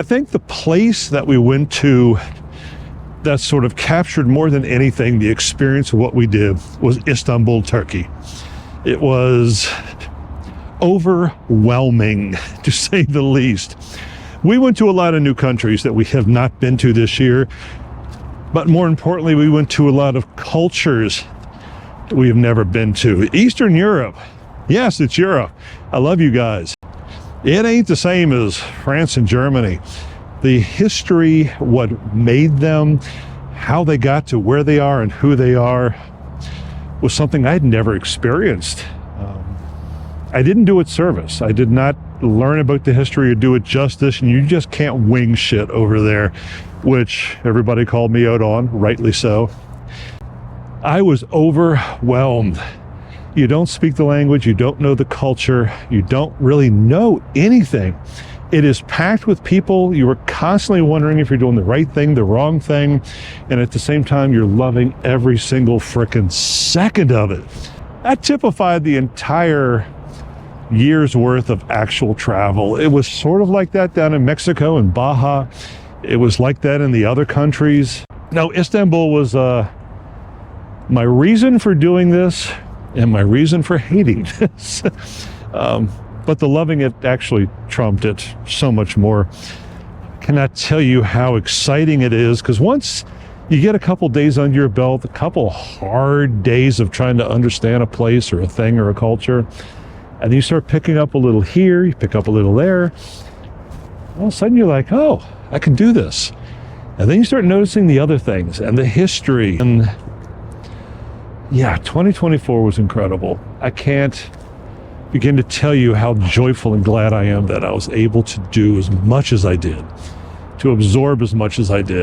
I think the place that we went to that sort of captured more than anything the experience of what we did was Istanbul, Turkey. It was overwhelming, to say the least. We went to a lot of new countries that we have not been to this year, but more importantly, we went to a lot of cultures that we have never been to. Eastern Europe, yes, it's Europe. I love you guys. It ain't the same as France and Germany. The history, what made them, how they got to where they are and who they are, was something I'd never experienced. I didn't do it service. I did not learn about the history or do it justice, and you just can't wing shit over there, which everybody called me out on, rightly so. I was overwhelmed. You don't speak the language, you don't know the culture, you don't really know anything. It is packed with people. You are constantly wondering if you're doing the right thing, the wrong thing, and at the same time, you're loving every single frickin' second of it. That typified the entire year's worth of actual travel. It was sort of like that down in Mexico and Baja. It was like that in the other countries. Now, Istanbul was my reason for doing this and my reason for hating this. But the loving it actually trumped it so much more. I cannot tell you how exciting it is, because once you get a couple days under your belt, a couple hard days of trying to understand a place or a thing or a culture, and you start picking up a little here, you pick up a little there, all of a sudden you're like, oh, I can do this. And then you start noticing the other things and the history. And yeah, 2024 was incredible. I can't begin to tell you how joyful and glad I am that I was able to do as much as I did, to absorb as much as I did.